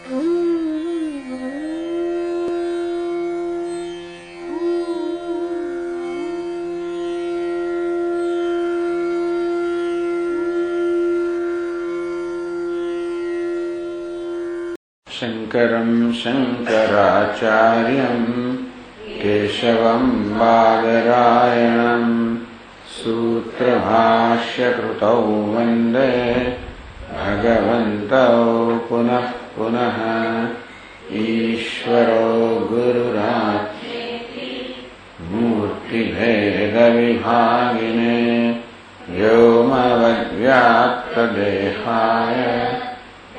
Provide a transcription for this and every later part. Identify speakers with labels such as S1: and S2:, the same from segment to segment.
S1: शंकरं शंकराचार्यं केशवं बादरायणं सूत्रभाष्यकृतौ वन्दे भगवन्तौ पुनः पुनः। ईश्वरो गुरुरात्मेति मूर्तिभेदविभागिने व्योमवद्व्याप्तदेहाय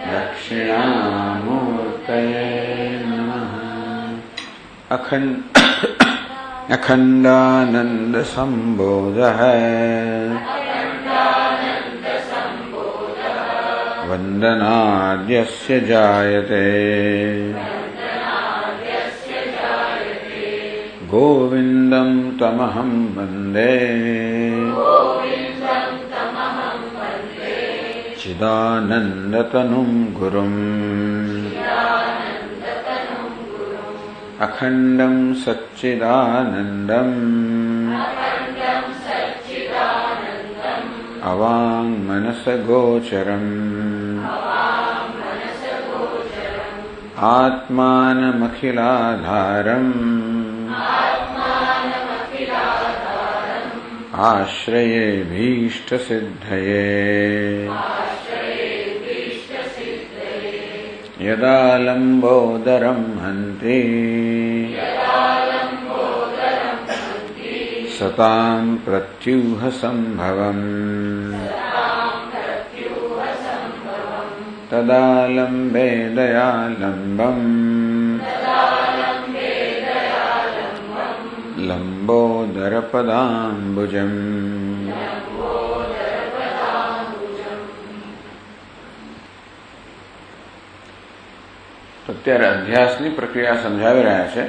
S1: दक्षिणामूर्तये नमः। अखंडानंद संबोधः वंदनाद्यस्य जायते गोविंदं तमहं वन्दे चिदानन्दतनुं गुरुम् अखण्डं सच्चिदानन्दम् अवाङ्मनसगोचरम् आत्मानमखिलाधारम् आश्रयेभीष्टसिद्धये यदा लम्बोदरं हन्ति सतां प्रत्यूहसम्भवम् तदा लम्बे दयालम्बम् लम्बोदरपदाम्बुजम्। અત્યારે અધ્યાસની પ્રક્રિયા સમજાવી રહ્યા છે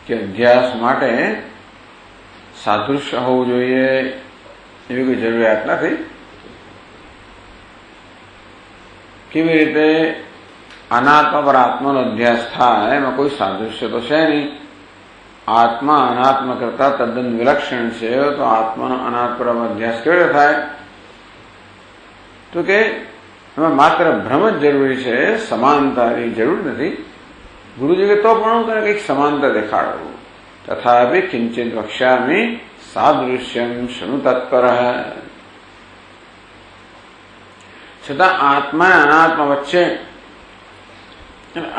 S1: કે અધ્યાસ માટે સાદૃશ્ય હોવું જોઈએ એવી કોઈ જરૂરિયાત નથી. કેવી રીતે અનાત્મા પર આત્માનો અધ્યાસ થાય એમાં કોઈ સાદૃશ્ય તો છે નહીં. આત્મા અનાત્મા કરતા તદ્દન વિલક્ષણ છે, તો આત્માનો અનાત્મા પર અધ્યાસ કેવી રીતે થાય? તો કે એમાં માત્ર ભ્રમ જ જરૂરી છે, સમાનતાની જરૂર નથી. ગુરુજી કે તો પણ હું તને કંઈક સમાનતા દેખાડું. તથાપિ કિંચિત વક્ષ્યામિ સાદૃશ્યમ શૃણુ તત્પર. છતાં આત્મા અને અનાત્મા વચ્ચે,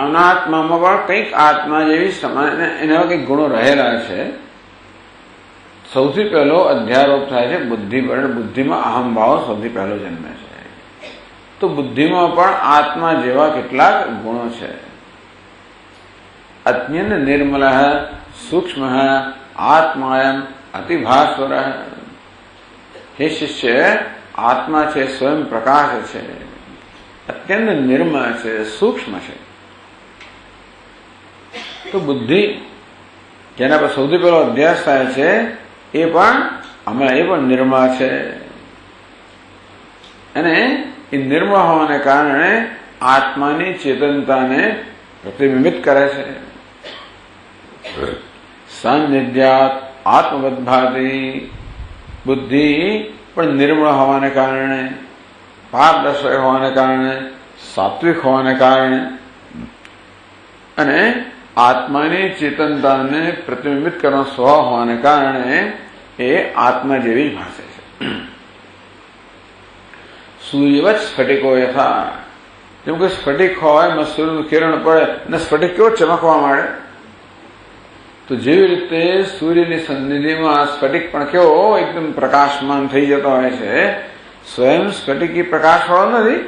S1: અનાત્મામાં પણ કંઈક આત્મા જેવી સમાન એના કંઈક ગુણો રહેલા છે. સૌથી પહેલો અધ્યારોપ થાય છે બુદ્ધિ પર. બુદ્ધિમાં અહમભાવ સૌથી પહેલો જન્મે છે. તો બુદ્ધિમાં પણ આત્મા જેવા કેટલાક ગુણો છે. અત્યંત નિર્મલ સૂક્ષ્મ આત્માયમ અતિભાસ્વર. હે શિષ્ય, આત્મા છે સ્વયં પ્રકાશ છે, અત્યંત નિર્મળ છે, સૂક્ષ્મ છે. તો બુદ્ધિ જેના પર સૌથી પહેલો અભ્યાસ થાય છે એ પણ નિર્મળ છે. અને એ નિર્મળ હોવાને કારણે આત્માની ચેતનતાને પ્રતિબિંબિત કરે છે. સાન્નિધ્યાત આત્મવદ્ભાતિ. બુદ્ધિ પણ નિર્મળ હોવાને કારણે, પારદર્શક હોવાને કારણે, સાત્વિક હોવાને કારણે અને આત્માની ચેતનતાને પ્રતિબિંબિત કરવાનો સ્વભાવ હોવાને કારણે એ આત્મા જેવી જ ભાષે છે. સૂર્યવત સ્ફટિકો યથા. જેમ કે સ્ફટિક હોય, એમાં સૂર્યનું કિરણ પડે અને સ્ફટિક કેવો ચમકવા માંડે, તો જેવી રીતે સૂર્યની સન્નિધિમાં સ્ફટિક પણ કેવો એકદમ પ્રકાશમાન થઈ જતો હોય છે. સ્વયં સ્ફટિકી પ્રકાશ વાળો નથી,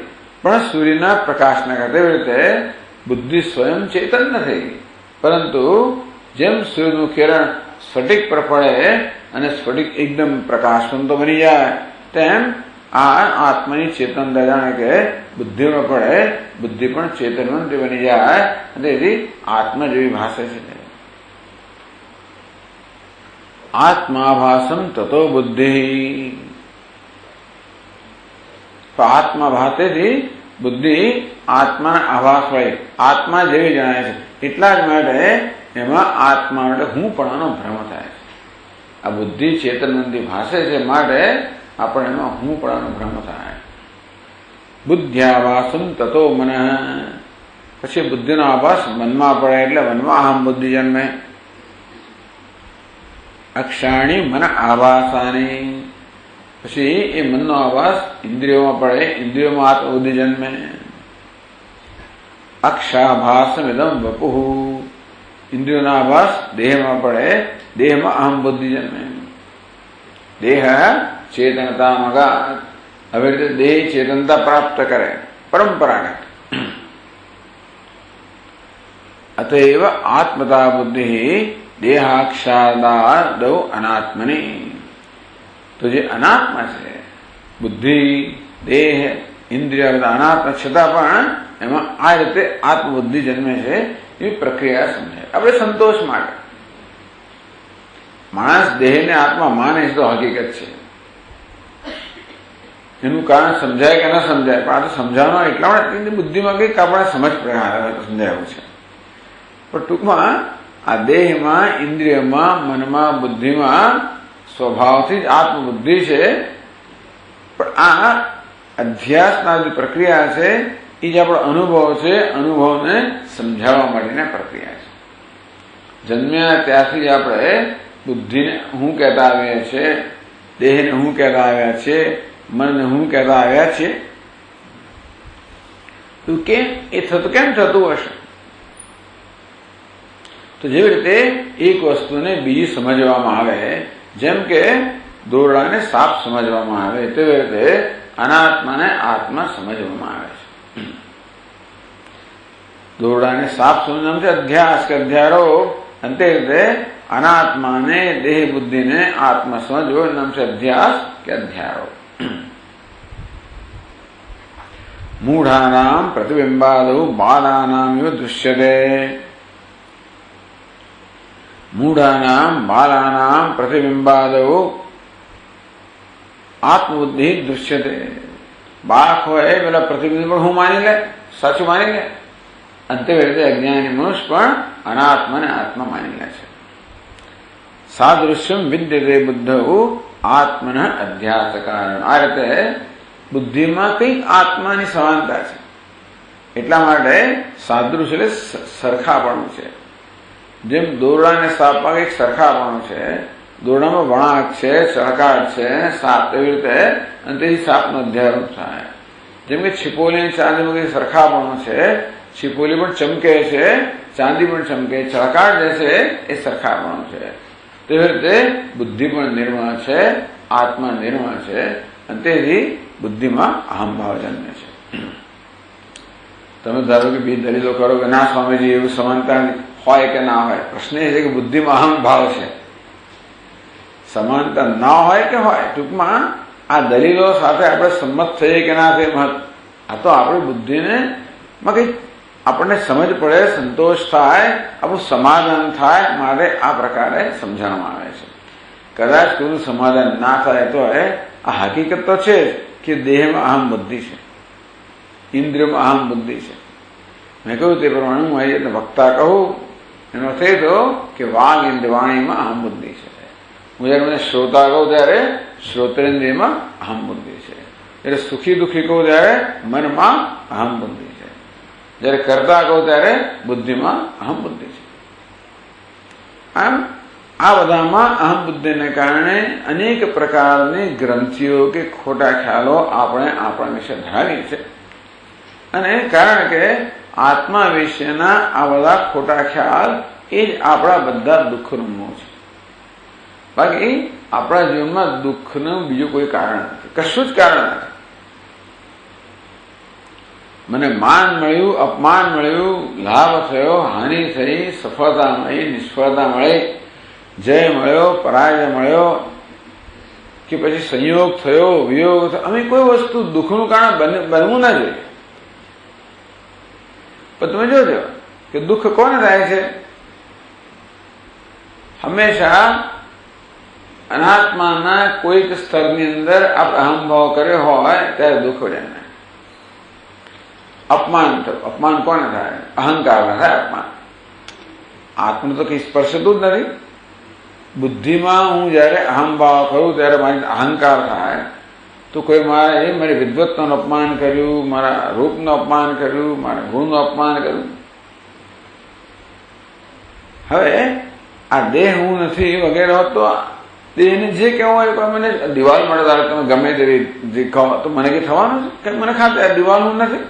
S1: પણ સૂર્યના પ્રકાશના કરતા. એવી રીતે બુદ્ધિ સ્વયં ચેતન નથી, પરંતુ જેમ સૂર્યનું કિરણ સ્ફટિક પર પડે અને સ્ફટિક એકદમ પ્રકાશવંતો બની જાય, તેમ આ આત્માની ચેતનતા જાણે કે બુદ્ધિમાં પડે, બુદ્ધિ પણ ચેતનવંતી બની જાય અને તેથી આત્મા જેવી ભાષે છે. આત્માભાસમ તતો બુદ્ધિ. તો આત્મા ભાતેથી બુદ્ધિ આત્માના આભાસ હોય, આત્મા જેવી જણાય છે. એટલા જ માટે એમાં આત્મા માટે હું પણાનો ભ્રમ થાય છે. આ બુદ્ધિ ચેતનથી ભાષે છે માટે આપણે એમાં હું પણાનો ભ્રમ થાય. બુદ્ધ્યાવાસમ તતો મન, પછી બુદ્ધિનો આભાસ મનમાં પડે એટલે મનમાં અહમ બુદ્ધિ જન્મે. અક્ષાણી મન આભાસાની, પછી એ મનનો આભાસ ઇન્દ્રિયોમાં પડે, ઇન્દ્રિયોમાં આત્મબુદ્ધિ જન્મે. અક્ષાભાસમિદમ વપુઃ, ઇન્દ્રિયોનો આભાસ દેહમાં પડે, દેહમાં અહમ બુદ્ધિ જન્મે. દેહ ચેતનતા મગાત, હવે રીતે દેહ ચેતનતા પ્રાપ્ત કરે પરંપરાગત. અતએવ આત્મતા બુદ્ધિ દેહાક્ષાદાદૌ અનાત્મની. તો જે અનાત્મા છે, બુદ્ધિ દેહ ઇન્દ્રિય બધા અનાત્મા છતાં પણ એમાં આ રીતે આત્મબુદ્ધિ જન્મે છે. એવી પ્રક્રિયા સમજાય આપણે સંતોષ માટે. માણસ દેહને આત્મા માને છે તો હકીકત છે. એનું કારણ સમજાય કે ન સમજાય, પણ આ તો સમજાવવાનો એટલા માટે બુદ્ધિમાં કંઈક આપણે સમજ પડે સમજાયું છે. પણ ટૂંકમાં આ દેહમાં ઇન્દ્રિયમાં મનમાં બુદ્ધિમાં સ્વભાવથી જ આત્મબુદ્ધિ છે. પણ આ અધ્યાસના જે પ્રક્રિયા છે એ જે આપણો અનુભવ છે, અનુભવને સમજાવવા માટેની પ્રક્રિયા છે. જન્મ્યા ત્યારથી આપણે બુદ્ધિને હું કહેતા આવ્યા છે, દેહને હું કહેતા આવ્યા છે, મનને હું કહેતા આવ્યા છે. તો કેમ એ થતું, કેમ થતું હશે? તો જેવી રીતે એક વસ્તુને બીજી સમજવામાં આવે, જેમ કે દોરડાને સાપ સમજવામાં આવે, તેવી રીતે અનાત્માને આત્મા સમજવામાં આવે છે. દોરડાને સાપ સમજવાનું છે અધ્યાસ કે અધ્યારોપ, અને તે રીતે અનાત્માને દેહ બુદ્ધિને આત્મા સમજવો નામ છે અધ્યાસ કે અધ્યારોપ. મૂઢાનામ પ્રતિબિંબાદૌ બાલાનામ ઇવ દૃશ્યતે. મૂઢાનામ બાલાનામ પ્રતિબિંબાદૌ આત્મબુદ્ધિ દૃશ્યતે. બાળક હોય પેલા પ્રતિબિંબ પણ હું માની લે, સાચું માની લે. અંતે રીતે અજ્ઞાની મનુષ્ય પણ અનાત્માને આત્મા માની લે છે. સાદૃશ્યમ વિદ્યતે બુદ્ધૌ આત્મન અધ્યાસ કારણ. આ રીતે બુદ્ધિમાં કંઈક આત્માની સમાનતા છે. એટલા માટે સાદૃશ્ય એટલે સરખાપણું છે. જેમ દોરડાને સાપમાં કંઈક સરખાપણું છે, દોરડામાં વળાંક છે, ચળકાટ છે, સાપ, એવી રીતે અને તેથી સાપનો અધ્યારોપ થાય. જેમ કે છીપોલી ચાંદીમાં કંઈક સરખાપણું છે, છીપોલી પણ ચમકે છે, ચાંદી પણ ચમકે, ચળકાટ જે છે એ સરખાપણું છે. તેવી રીતે બુદ્ધિ પણ નિર્મળ છે, આત્મા નિર્મળ છે, અને તેથી બુદ્ધિમાં અહમભાવ જન્મે છે. તમે ધારો કે બી દલીલો કરો કે ના સ્વામીજી એવું સમાનતા હોય કે ના હોય, પ્રશ્ન એ છે કે બુદ્ધિમાં અહમભાવ છે. સમાનતા ના હોય કે હોય, ટૂંકમાં આ દલીલો સાથે આપણે સંમત થઈએ કે ના થઈએ, આ તો આપણી બુદ્ધિને માં કંઈક આપણને સમજ પડે, સંતોષ થાય, આપણું સમાધાન થાય, માટે આ પ્રકારે સમજાવવામાં આવે છે. કદાચ કોઈનું સમાધાન ના થાય તો આ હકીકત તો છે કે દેહમાં અહમ બુદ્ધિ છે, ઇન્દ્રિયમાં અહમ બુદ્ધિ છે. મેં કહ્યું તે પ્રમાણે હું અહીં વક્તા કહું એનો અર્થ એ થયો કે વાંગ ઇન્દ્રિય વાણીમાં અહમ બુદ્ધિ છે. હું જયારે મને શ્રોતા કહું ત્યારે શ્રોતેન્દ્રિયમાં અહમ બુદ્ધિ છે. જ્યારે સુખી દુઃખી કહું ત્યારે મનમાં અહમ બુદ્ધિ છે. જ્યારે કરતા કહું ત્યારે બુદ્ધિમાં અહમ બુદ્ધિ છે. આમ આ બધામાં અહમ બુદ્ધિને કારણે અનેક પ્રકારની ગ્રંથિઓ કે ખોટા ખ્યાલો આપણે આપણા વિશે ધરાવીએ છે. અને કારણ કે આત્મા વિશેના આ બધા ખોટા ખ્યાલ એ જ આપણા બધા દુઃખનું મૂળ છે. બાકી આપણા જીવનમાં દુઃખનું બીજું કોઈ કારણ નથી, કશું જ કારણ નથી. મને માન મળ્યું, અપમાન મળ્યું, લાભ થયો, હાનિ થઈ, સફળતા મળી, નિષ્ફળતા મળી, જય મળ્યો, પરાજય મળ્યો, કે પછી સંયોગ થયો, વિયોગ થયો, અમે કોઈ વસ્તુ દુઃખનું કારણ બનવું ના જોઈએ. પણ તમે જોજો કે દુઃખ કોને થાય છે? હંમેશા અનાત્માના કોઈક સ્તરની અંદર આપણે અહમભાવ કર્યો હોય ત્યારે દુઃખ જન્મે. અપમાન થયું. અપમાન કોને થાય? અહંકાર થાય અપમાન. આત્મા તો કઈ સ્પર્શતું જ નથી. બુદ્ધિમાં હું જયારે અહમભાવ કરું ત્યારે મારી અહંકાર થાય તો કોઈ મારી વિદ્વત્તાનું અપમાન કર્યું, મારા રૂપનું અપમાન કર્યું, મારા ગુણનું અપમાન કર્યું. હવે આ દેહ હું નથી વગેરે હોત તો દેહને જે કહેવું હોય મને દિવાલ મળે તારે તમે ગમે તે કહો તો મને કઈ થવાનું છે? મને ખાતે દિવાલ હું નથી.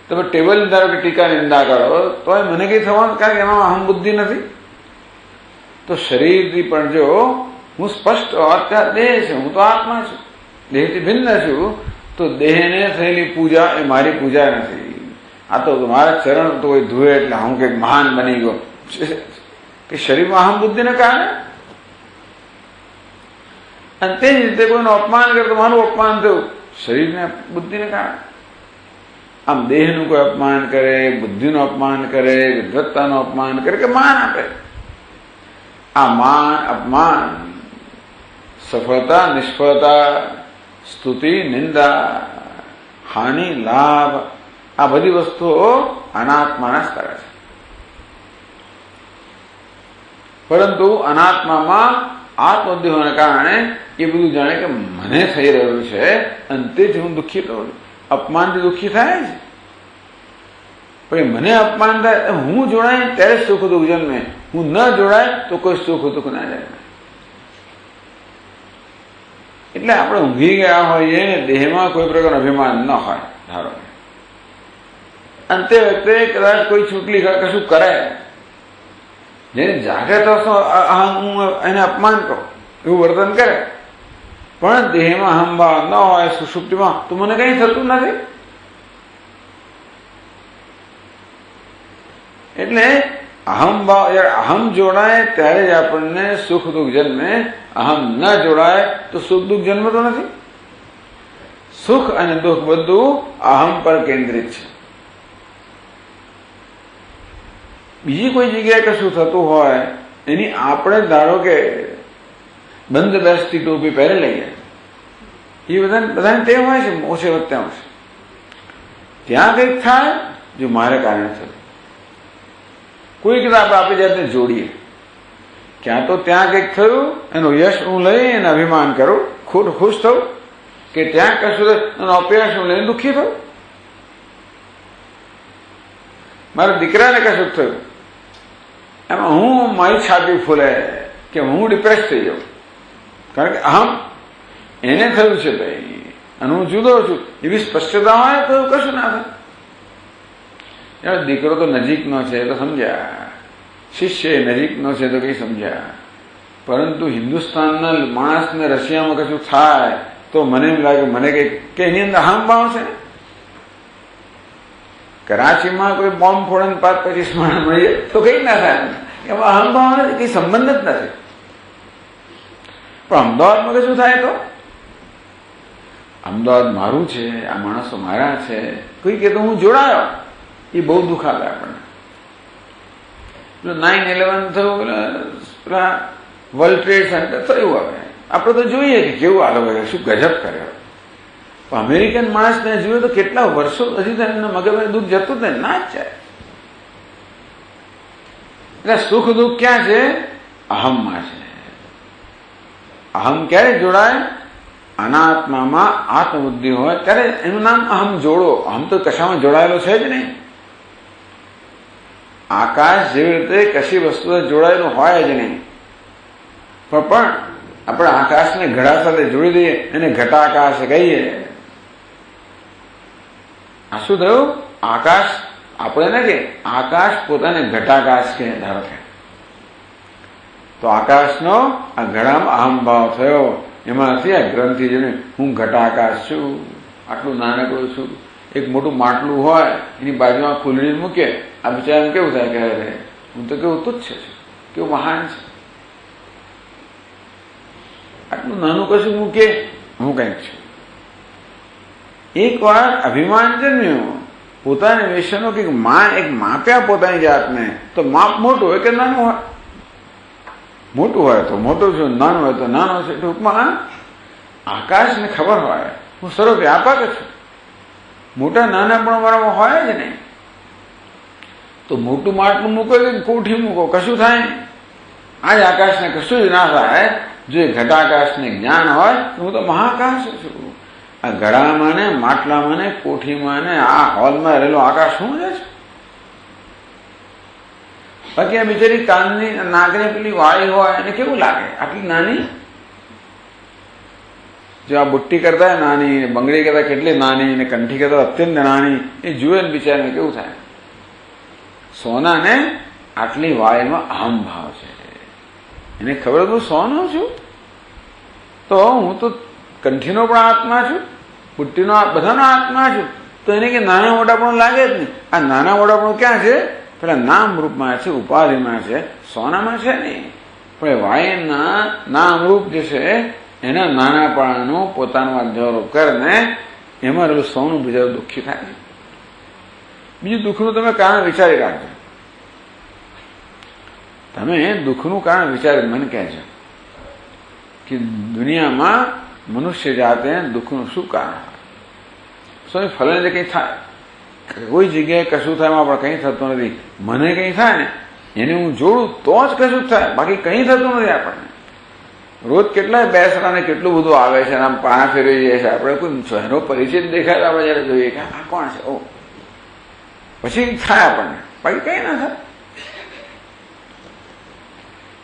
S1: તમે ટેબલ ધારો કે ટીકા નિંદા કરો તો મને કઈ થવાનું, કારણ કે એમાં અહમ બુદ્ધિ નથી. તો શરીરથી પણ જો હું સ્પષ્ટ અત્યારે દેહ છે, હું તો આત્મા છું, દેહથી ભિન્ન છું, તો દેહને થયેલી પૂજા એ મારી પૂજા નથી. આ તો મારા ચરણ તો કોઈ ધુએ એટલે હું કંઈક મહાન બની ગયો કે શરીરમાં અહમ બુદ્ધિને કારણે. અને તે જ રીતે કોઈનું અપમાન કરે તો મારું અપમાન થયું શરીરને બુદ્ધિને કારણે. આમ દેહનું કોઈ અપમાન કરે, બુદ્ધિનું અપમાન કરે, વિદ્વત્તાનું અપમાન કરે કે માન આપે, આ માન અપમાન, સફળતા નિષ્ફળતા, સ્તુતિ નિંદા, હાનિ લાભ, આ બધી વસ્તુઓ અનાત્માના સ્તરે છે. પરંતુ અનાત્મામાં આત્મબુદ્ધિ હોવાને કારણે એ બધું જાણે કે મને થઈ રહ્યું છે અને તેથી હું દુઃખી થઉં છું. અપમાનથી દુઃખી થાય છે, પણ મને અપમાન થાય હું જોડાય ત્યારે સુખ દુઃખ જન્મે, હું ન જોડાય તો કોઈ સુખ દુઃખ ના જન્મે. એટલે આપણે ઊંઘી ગયા હોઈએ ને દેહમાં કોઈ પ્રકારનું અભિમાન ન હોય ધારો, અને તે વખતે કદાચ કોઈ છૂટલી કશું કરે જેને જાગે તો હું એને અપમાન કરું એવું વર્તન કરે, પણ દેહમાં અહમભાવ ન હોય સુષુપ્તિમાં તો મને કઈ થતું નથી. એટલે અહમભાવ જયારે અહમ જોડાય ત્યારે જ આપણને સુખ દુઃખ જન્મે, અહમ ન જોડાય તો સુખ દુઃખ જન્મતો નથી. સુખ અને દુઃખ બધું અહમ પર કેન્દ્રિત છે. બીજી કોઈ જગ્યાએ કશું થતું હોય એની આપણે ધારો કે બંધ બેસતી ટોપી પહેરી લઈએ, એ બધાને તે હોય છે ઓછે વખતે આવશે, ત્યાં કંઈક થાય જો મારે કારણે થયું. કોઈ કદાચ આપણી જાતને જોડીએ, ક્યાં તો ત્યાં કંઈક થયું એનું યશ હું લઈ એને અભિમાન કરું, ખુશ થવું, કે ત્યાં કશું એનો અપયશ હું લઈને દુઃખી થયું. મારા દીકરાને કશું થયું એમાં હું મારી છાતી ફૂલે કે હું ડિપ્રેસ થઈ જાઉં, કારણ કે અહમ એને થયું છે ભાઈ અને હું જુદો છું એવી સ્પષ્ટતા હોય તો કશું ના થાય. દીકરો તો નજીકનો છે તો સમજ્યા, શિષ્ય નજીકનો છે તો કઈ સમજ્યા, પરંતુ હિન્દુસ્તાનના માણસને રશિયામાં કશું થાય તો મને એમ લાગે મને કઈ કે એની અંદર અહમ ભાવ છે. કરાચીમાં કોઈ બોમ્બ ફોડે 5-25 માણસ મળીએ તો કઈ ના થાય, એમાં અહમભાવ નથી, કઈ સંબંધ જ નથી. પણ અમદાવાદમાં કશું થાય તો અમદાવાદ મારું છે, આ માણસો મારા છે, કોઈ કે તો હું જોડાયો, એ બહુ દુઃખ આવે આપણને. 9/11 થયું, પેલા વર્લ્ડ ટ્રેડ સેન્ટર થયું, હવે આપણે તો જોઈએ કે કેવું આ લોકો શું ગજબ કર્યો. અમેરિકન માણસને જોયું તો કેટલા વર્ષો હજી એમના મગજમાં દુઃખ જતું જ ના જ જાય. એટલે સુખ દુઃખ ક્યાં છે? અહમમાં છે. અહમ ક્યારે જોડાય? અનાત્મામાં આત્મબુદ્ધિ હોય ત્યારે એનું નામ અહમ જોડો. અહમ તો કશામાં જોડાયેલો છે જ નહીં. આકાશ જેવી રીતે કશી વસ્તુ જોડાયેલું હોય જ નહીં, પણ આપણે આકાશને ઘડા સાથે જોડી દઈએ એને ઘટાકાશ કહીએ. આ શું થયું? આકાશ આપણે ને કે આકાશ પોતાને ઘટાકાશ કે ધારો કે, તો આકાશનો આ ઘડામાં અહમભાવ થયો, એમાંથી આ ગ્રંથિ જેને હું ઘટાકાશ છું, આટલું નાનકડું છું. એક મોટું માટલું હોય એની બાજુમાં ખુલ્લી મૂકે, આ બિચારાને કેવું થાય કે હું તો કેવું તુચ્છ છું, કેવું મહાન છે. આટલું નાનું કશું મૂકે હું કંઈક છું. એક વાર અભિમાન જન્મ્યું પોતાને વિષયનો કંઈક એક માપ્યા પોતાની જાતને, તો માપ મોટું હોય કે નાનું હોય. મોટું હોય તો મોટું છું, નાનું હોય તો નાનો છે. ટૂંકમાં આકાશને ખબર હોય હું સર્વવ્યાપક છું. મોટા નાના પણ મારામાં હોય જ નહીં. તો મોટું માટલું મૂકો કે કોઠી મૂકો કશું થાય નહીં. આ જ આકાશને કશું જ ના થાય. જો એ ઘટાકાશને જ્ઞાન હોય તો હું તો મહાકાશ છું. આ ઘડામાં ને માટલામાં ને કોઠીમાં ને આ હોલમાં રહેલો આકાશ શું છે? બાકી આ બિચારી કાનની નાકને પેલી વાળી હોય એને કેવું લાગે? આટલી નાની. જો આ બુટ્ટી કરતા નાની, બંગડી કરતા કેટલી નાની, ને કંઠી કરતા અત્યંત નાની, એ જુએ ને બિચારાને કેવું થાય? સોનાને આટલી વાળીમાં અહમ ભાવ છે. એને ખબર હું સોનો છું, તો હું તો કંઠીનો પણ આત્મા છું, બુટ્ટીનો બધાનો આત્મા છું. તો એને કે નાના મોટા પણ લાગે જ નહીં. આ નાના મોટા પણ ક્યાં છે? પેલા નામ રૂપમાં છે, ઉપાધિમાં છે, સોનામાં છે નહીં. પણ એ વાયના નામ રૂપ જે છે એના નાનાપણાનું પોતાનું અધ્યારોપ કરીને એમાં રહેલું સોનું બીજા દુઃખી થાય. બીજું દુઃખનું તમે કારણ વિચારી રાખજો. તમે દુઃખનું કારણ વિચારી મને કહેજો કે દુનિયામાં મનુષ્ય જાતે દુઃખનું શું કારણ? શું ફલન કંઈ થાય, કોઈ જગ્યાએ કશું થાય આપણે કંઈ થતું નથી. મને કંઈ થાય ને એને હું જોડું તો જ કશું થાય, બાકી કંઈ થતું નથી. આપણને રોજ કેટલાય બેસરા ને કેટલું બધું આવે છે, આમ પાણા ફેરવી જાય છે. આપણે કોઈ એનો પરિચય દેખાય આપણે જયારે જોઈએ કે આ કોણ છે, ઓ પછી થાય આપણને, બાકી કંઈ ના થાય.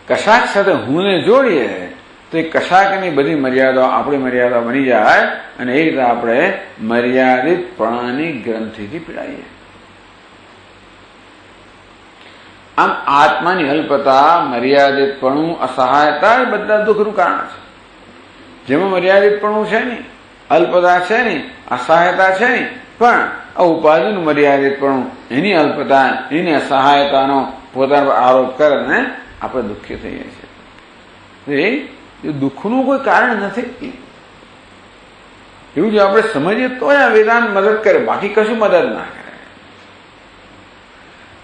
S1: કશાક સાથે હુંને જોડીએ તો એ કશાકની બધી મર્યાદાઓ આપણી મર્યાદા બની જાય અને એ રીતે આપણે મર્યાદિત પ્રાણી ગ્રંથિથી પીડાઈએ. આમ આત્માની અલ્પતા, મર્યાદિતપણું, અસહાયતા એ બધા દુઃખનું કારણ છે. જેમાં મર્યાદિતપણું છે ને, અલ્પતા છે ને, અસહાયતા છે ને, પણ આ ઉપાધિનું મર્યાદિતપણું, એની અલ્પતા, એની અસહાયતાનો પોતાનો આરોપ કરીને આપણે દુઃખી થઈએ છીએ. એ દુઃખનું કોઈ કારણ નથી. એવું જો આપણે સમજીએ તો આ વેદાંત મદદ કરે, બાકી કશું મદદ ના કરે.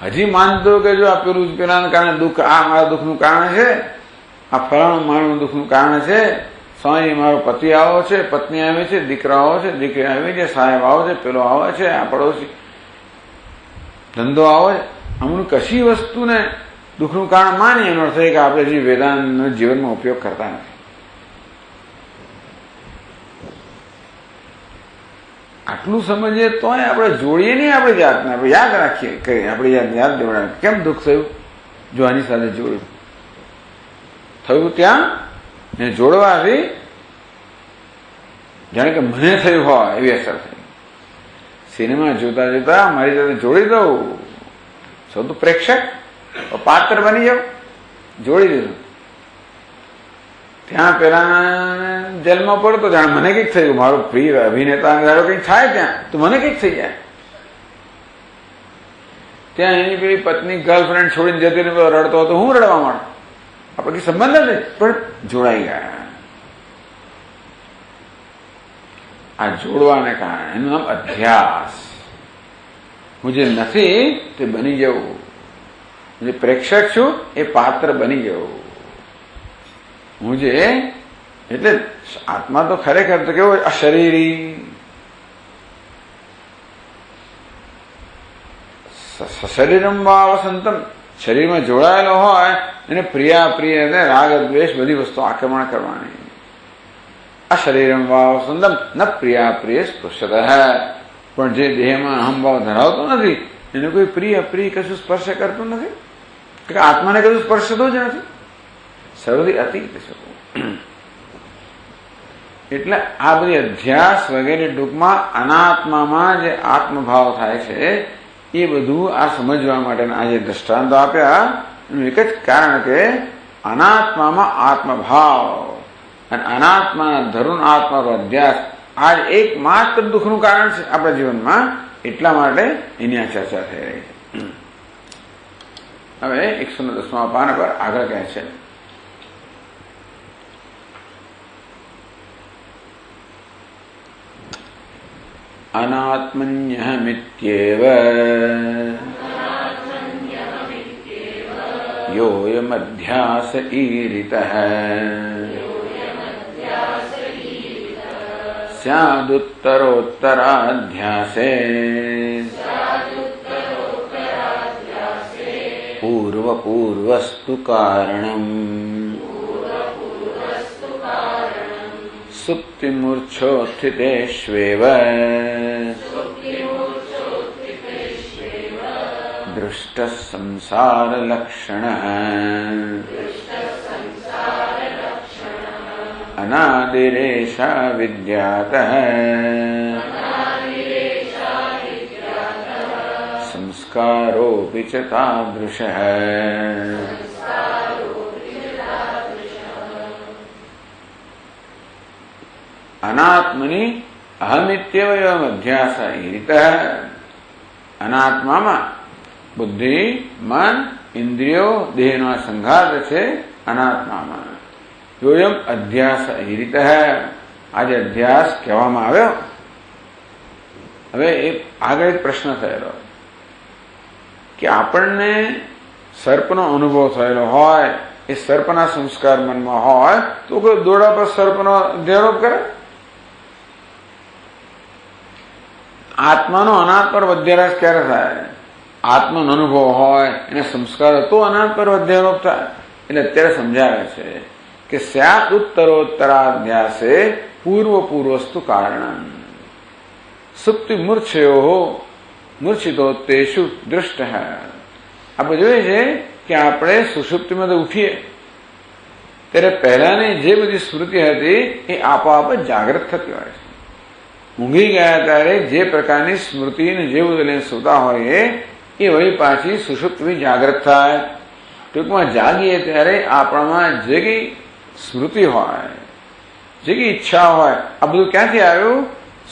S1: હજી માનતો કે જો આ પેલાના કારણે દુઃખ, આ મારા દુઃખનું કારણ છે, આ ફલાણું મારું દુઃખનું કારણ છે, સ્વામી મારો પતિ આવો છે, પત્ની આવે છે, દીકરાઓ છે, દીકરી આવી છે, સાહેબ આવો છે, પેલો આવે છે, આ પડોશી ધંધો આવો છે. અમુક કશી વસ્તુને દુઃખનું કારણ માની એનો અર્થ એ કે આપણે જે વેદાંતનો જીવનમાં ઉપયોગ કરતા નથી. આટલું સમજીએ તો આપણે જોડીએ નહીં આપણી જાતને, આપણે યાદ રાખીએ કે આપણી યાદ દેવડાવે કેમ દુઃખ થયું, જો આની સાથે જોડ્યું થયું ત્યાં ને જોડવાથી જાણે કે મને થયું હોય એવી અસર થઈ. સિનેમા જોતા જોતા મારી સાથે જોડી દઉં, સૌ તો પ્રેક્ષક પાત્ર બની જાવ, જોડી દીધું. ત્યાં પેલા જેલમાં પડતો જાણે મને કંઈક થયું, મારો પ્રિય અભિનેતા કંઈક થાય ત્યાં તો મને કંઈક થઈ જાય. ત્યાં એની પેલી પત્ની ગર્લફ્રેન્ડ છોડીને જતી રડતો હતો, હું રડવા માંડું. આપણે કઈ સંબંધ નથી પણ જોડાઈ ગયા. આ જોડવાને કારણે એનું નામ અધ્યાસ. હું જે નથી તે બની જવું, જે પ્રેક્ષક છું એ પાત્ર બની જવું. હું જે એટલે આત્મા તો ખરેખર તો કેવો અશરીરી, શરીરમ વા વસંતમ, શરીરમાં જોડાયેલો હોય એને પ્રિયા અપ્રિય અને રાગ દ્વેષ બધી વસ્તુ આક્રમણ કરવાની. અશરીરમ વા વસંતમ ન પ્રિયા અપ્રિય સ્પૃશ્યત. પણ જે દેહમાં અહમભાવ ધરાવતો નથી એને કોઈ પ્રિય અપ્રિય કશું સ્પર્શ કરતું નથી, કે આત્માને કશું સ્પર્શ થતો જ નથી. સર્વથી અતીત છે. એટલે આ બધી અધ્યાસ વગેરે ટૂંકમાં અનાત્મામાં જે આત્મભાવ થાય છે એ બધું આ સમજવા માટેના આ જે દ્રષ્ટાંતો આપ્યા એનું એક જ કારણ કે અનાત્મામાં આત્મભાવ અને અનાત્માના ધરુણ આત્માનો અધ્યાસ આ એકમાત્ર દુઃખનું કારણ છે આપણા જીવનમાં. એટલા માટે એની આ ચર્ચા થઈ રહી છે. હવે 110મા પાન પર આગળ કહે છે, અનાત્મન્યહમિત્યેવ योऽयमध्यास ईरितः स्यादुत्तरोत्तराध्यासे पूर्वपूर्वस्तु कारणम् सुप्तिमूर्च्छोत्थितेष्वेव दृष्टः संसारलक्षणः अनादिरेषा विद्यातः संस्कारोऽपि च तादृशः। अनात्मनि अहमित्येव अध्यास ईरितः। अनात्माમાં બુદ્ધિ, મન, ઇન્દ્રિયો, દેહનો સંઘાત છે અનાત્મામાં. યોયમ અધ્યાસ ઈરિતઃ. આજે અધ્યાસ કહેવામાં આવ્યો. હવે આગળ એક પ્રશ્ન થયેલો કે આપણને સર્પનો અનુભવ થયેલો હોય, એ સર્પના સંસ્કાર મનમાં હોય તો કોઈ દોડા પર સર્પનો અધ્યારોપ કરે? આત્માનો અનાત્મ પર અધ્યાસ ક્યારે થાય? આત્મનો અનુભવ હોય, એને સંસ્કાર તો અનાત્મ પર અધ્યારોપ થાય. એટલે અત્યારે સમજાવે છે કે સ્યાત ઉત્તરોત્તરાધ્યાસે પૂર્વ પૂર્વસ્તુ કારણ સુપ્તિ મૂર્છયો મૂર્છિતો તેષુ દૃષ્ટ. આપણે જોઈએ છે કે આપણે સુષુપ્તિમાં ઉઠીએ ત્યારે પહેલાની જે બધી સ્મૃતિ હતી એ આપોઆપ જ જાગૃત થતી હોય છે. ઊંઘી ગયા ત્યારે જે પ્રકારની સ્મૃતિને જે બધું લઈને સુતા હોય એ વળી પાછી સુષુપ્તિ જાગૃત થાય. ટૂંકમાં જાગીએ ત્યારે આપણામાં જે કઈ સ્મૃતિ હોય, જે કઈ ઈચ્છા હોય, આ બધું ક્યાંથી આવ્યું?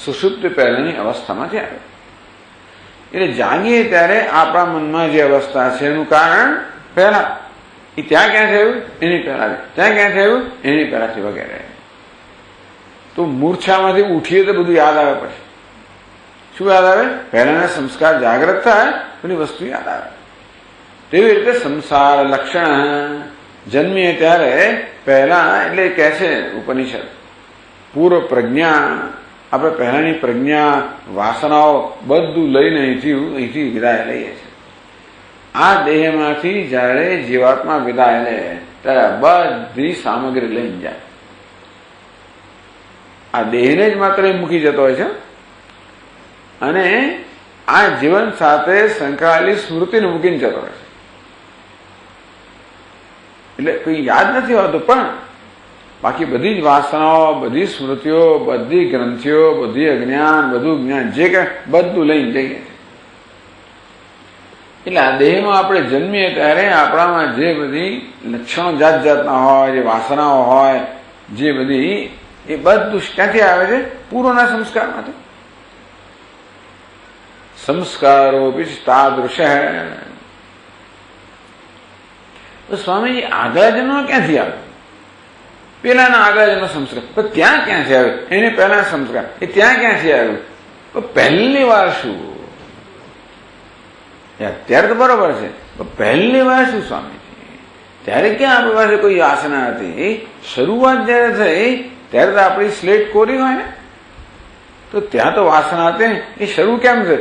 S1: સુષુપ્તિ પહેલાની અવસ્થામાંથી આવ્યું. એટલે જાગીએ ત્યારે આપણા મનમાં જે અવસ્થા છે એનું કારણ પહેલા એ ત્યાં ક્યાંથી આવ્યું? એની પહેલા. ત્યાં ક્યાંથી આવ્યું? એની પહેલાથી વગેરે. તો મૂર્છામાંથી ઉઠીએ તો બધું યાદ આવે. પછી શું યાદ આવે? પહેલાના સંસ્કાર જાગૃત થાય બધી વસ્તુ યાદ આવે. તેવી રીતે સંસાર લક્ષણ જન્મીએ ત્યારે પહેલા એટલે કહે છે ઉપનિષદ પૂર્વ પ્રજ્ઞા. આપણે પહેલાની પ્રજ્ઞા, વાસનાઓ બધું લઈને અહીંથી વિદાય લઈએ છીએ. આ દેહમાંથી જયારે જીવાત્મા વિદાય લે ત્યારે બધી સામગ્રી લઈને જાય. આ દેહને જ માત્ર મૂકી જતો હોય છે અને આ જીવન સાથે સંકળાયેલી સ્મૃતિને મૂકીને જતો હોય છે. એટલે કોઈ યાદ નથી હોતું, પણ બાકી બધી જ વાસનાઓ, બધી સ્મૃતિઓ, બધી ગ્રંથિઓ, બધી અજ્ઞાન, બધું જ્ઞાન જે કઈ બધું લઈને જઈએ. એટલે આ દેહમાં આપણે જન્મીએ ત્યારે આપણામાં જે બધી લક્ષણો જાત જાતના હોય, જે વાસનાઓ હોય, જે બધી એ બધું ક્યાંથી આવે છે? પૂર્વના સંસ્કારમાંથી. સંસ્કારો તાદૃશ. તો સ્વામીજી આગલા જન્મ ક્યાંથી આવે? પેલાના આગલા જન્મ સંસ્કાર. તો ત્યાં ક્યાંથી આવે? એને પહેલા સંસ્કાર એ ત્યાં ક્યાંથી આવ્યું? તો પહેલી વાર શું? અત્યારે તો બરોબર છે, પહેલી વાર શું સ્વામીજી? ત્યારે ક્યાં આપણી પાસે કોઈ વાસના હતી? શરૂઆત જયારે થઈ ત્યારે તો આપણી સ્લેટ કોરી હોય ને, તો ત્યાં તો વાસના હતી. એ શરૂ કેમ છે?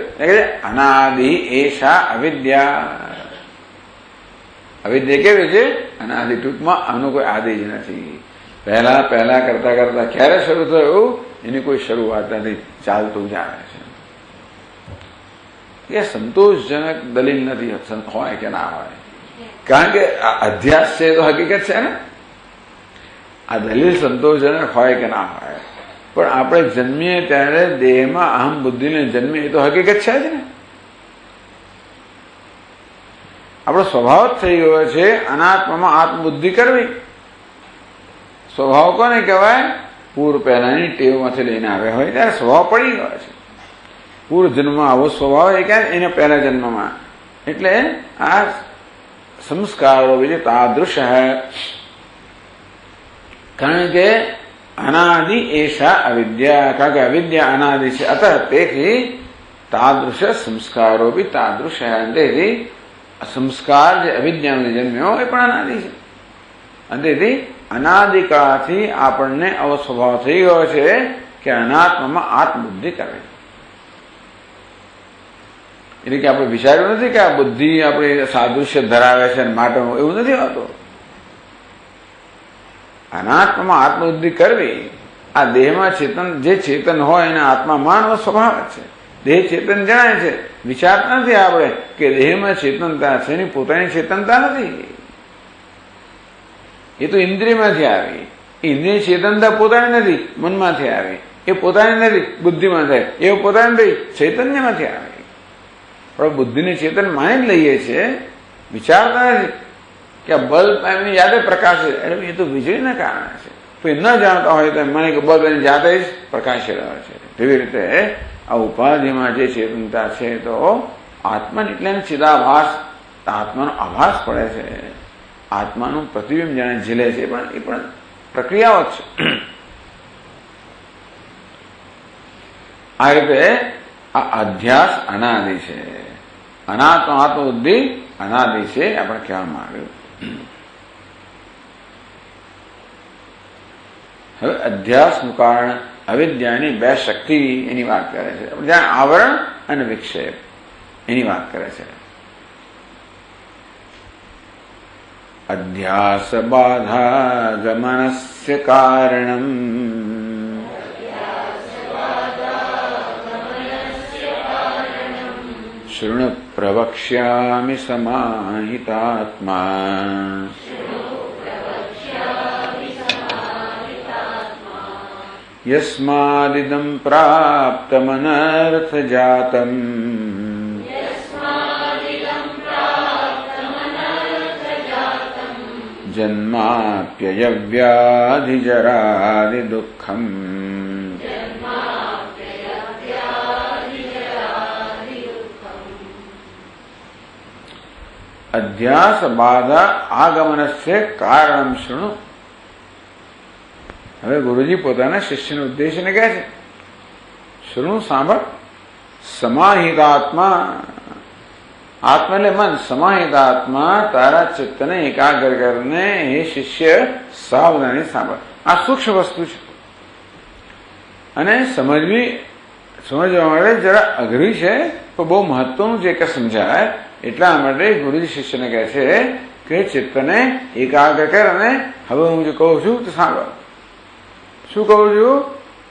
S1: અનાદિ એષા અવિદ્યા. અવિદ્યા કેવી છે? અનાદિ. ટૂંકમાં આનું કોઈ આદિ જ નથી. પહેલા પહેલા કરતા કરતા ક્યારે શરૂ થયું એની કોઈ શરૂઆત નથી, ચાલતું જ આવે છે. એ સંતોષજનક દલીલ નથી, હોય કે ના હોય. કારણ કે આ અધ્યાસ છે તો હકીકત છે ને. આ દલીલ સંતોષજનક હોય કે ના હોય, પણ આપણે જન્મીએ ત્યારે દેહમાં અહમ બુદ્ધિને જન્મીએ એ તો હકીકત છે જ ને. આપણો સ્વભાવ જ થઈ ગયો છે અનાત્મામાં આત્મબુદ્ધિ કરવી. સ્વભાવ કોને કહેવાય? પૂર્વ પહેલાની ટેવમાંથી લઈને આવ્યા હોય ત્યારે સ્વભાવ પડી ગયો છે. પૂર્વ જન્મમાં આવો સ્વભાવ એ ક્યાં? એને પહેલા જન્મમાં. એટલે આ સંસ્કારો વિજે તાદૃશ. કારણ કે અનાદિ એષા અવિદ્યા. કારણ કે અવિદ્યા અનાદિ છે. અતઃ તેથી તાદૃશ સંસ્કારો બી તાદૃશ. તેથી સંસ્કાર જે અવિદ્યાનો જન્મ્યો એ પણ અનાદિ છે. અને તેથી અનાદિકાળથી આપણને આવો સ્વભાવ થઈ ગયો છે કે અનાત્મામાં આત્મબુદ્ધિ કરવી. એટલે કે આપણે વિચાર્યું નથી કે આ બુદ્ધિ આપણી સાદૃશ્ય ધરાવે છે માટે એવું નથી હોતું. અનાત્મામાં આત્મબુદ્ધિ કરવી આ દેહમાં ચેતન જે ચેતન હોય એના આત્મા માનવ સ્વભાવ છે. દેહ ચેતન જણાય છે, વિચારતા નથી આપણે કે દેહમાં ચેતનતા છે એની પોતાની ચેતનતા નથી. એ તો ઇન્દ્રિયમાંથી આવી. ઇન્દ્રિય ચેતનતા પોતાની નથી, મનમાંથી આવી. એ પોતાની નથી, બુદ્ધિમાં થાય. એ પોતાની નથી, ચૈતન્યમાંથી આવી. પણ બુદ્ધિને ચેતન માની જ લઈએ છીએ, વિચારતા નથી કે આ બલ્બ એમની જાતે પ્રકાશે. એટલે એ તો વીજળીના કારણે છે. કોઈ ન જાણતા હોય તો મને કે બલ્બ એની જાતે જ પ્રકાશી રહ્યો છે. એવી રીતે આ ઉપાધિમાં જે ચેતનતા છે તો આત્મા એટલે ચિદાભાસ, આત્માનો આભાસ પડે છે. આત્માનું પ્રતિબિંબ જાણે ઝીલે છે, પણ એ પણ પ્રક્રિયાઓ જ છે. આ રીતે આ અધ્યાસ અનાદિ છે. અનાત્મ આત્મબુદ્ધિ અનાદિ છે આપણે કહેવામાં આવ્યું. હવે અધ્યાસનું કારણ અવિદ્યાની બે શક્તિ એની વાત કરે છે. જ્યાં આવરણ અને વિક્ષેપ એની વાત કરે છે. અધ્યાસ બાધા ગમનસ્ય કારણમ શૃણુ પ્રવક્ષ્યામિ સમાહિતાત્મા યસ્માદિદં પ્રાપ્તમનર્થજાતમ જન્માપ્યયવ્યાધિજરાદિ દુઃખમ. અધ્યાસ બાધા આગમનસ્ય કારણમ શૃણુ. હવે ગુરુજી પોતાના શિષ્યને ઉદ્દેશીને કહે છે, શૃણુ સાંભળ. સમાહિતાત્મા, આત્મા એટલે મન, સમાહિતાત્મા તારા ચિત્તને એકાગ્ર કરીને હે શિષ્ય સાવધાની સાંભળ. આ સૂક્ષ્મ વસ્તુ છે અને સમજવા માટે જરા અઘરી છે, પણ બહુ મહત્વનું છે કે સમજાય. એટલા માટે ગુરુજી શિષ્યને કહે છે કે ચિત્તને એકાગ્ર કર અને હવે હું જે કહું છું તો સાંભળ. શું કહું છું?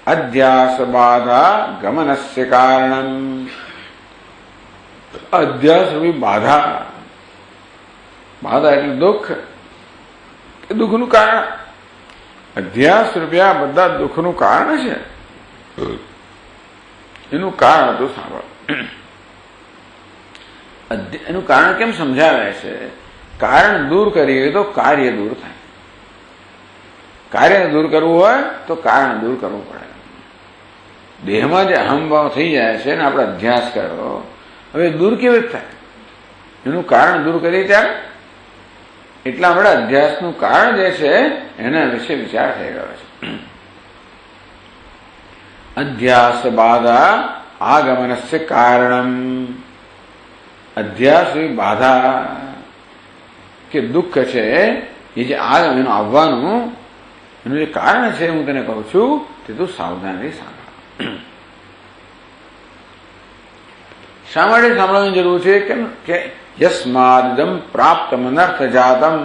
S1: અધ્યાસ બાધા ગમનસ્ય કારણમ. અધ્યાસ રૂપી બાધા, બાધા એટલે દુઃખ, એ દુઃખનું કારણ. અધ્યાસ રૂપિયા બધા દુઃખનું કારણ છે. એનું કારણ હતું સાંભળ. એનું કારણ કેમ સમજાવે છે? કારણ દૂર કરીએ તો કાર્ય દૂર થાય. કાર્ય દૂર કરવું હોય તો કારણ દૂર કરવું પડે. દેહમાં જે અહમભાવ થઈ જાય છે ને આપણે અધ્યાસ કર્યો, હવે દૂર કેવી રીતે થાય? એનું કારણ દૂર કરીએ ત્યારે. એટલા માટે અધ્યાસનું કારણ જે છે એના વિશે વિચાર થઈ ગયો છે. અધ્યાસ બાધા આગમનસ્ય કારણમ. અધ્યાસ બાધા કે દુઃખ છે એ જે આગમ એનું આવવાનું એનું જે કારણ છે હું તને કહું છું તે તું સાવધાની સાંભળ. શા માટે સાંભળવાની જરૂર છે? કેમ કે યસ્માદમ પ્રાપ્ત અનર્થ જાતમ.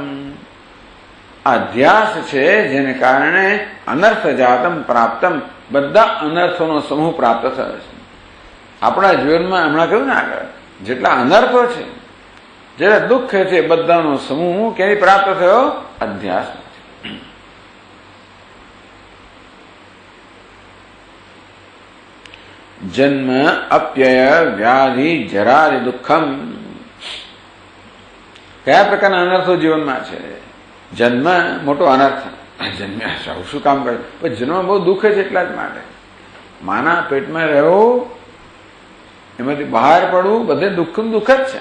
S1: અધ્યાસ છે જેને કારણે અનર્થ જાતમ પ્રાપ્તમ, બધા અનર્થોનો સમૂહ પ્રાપ્ત થયો છે. આપણા જીવનમાં હમણાં કહ્યું ને આગળ, જેટલા અનર્થો છે, જેટલા દુઃખ છે, બધાનો સમૂહ ક્યાંય પ્રાપ્ત થયો? અધ્યાસ. જન્મ અપ્યય વ્યાધિ જરાદિ દુઃખમ. કયા પ્રકારના અનર્થો જીવનમાં છે? જન્મ મોટો અનર્થ. જન્મ્યા શું કામ કરે? પણ જન્મ બહુ દુઃખ છે એટલા જ માટે. માના પેટમાં રહેવું, એમાંથી બહાર પડવું, બધે દુઃખ દુઃખ જ છે.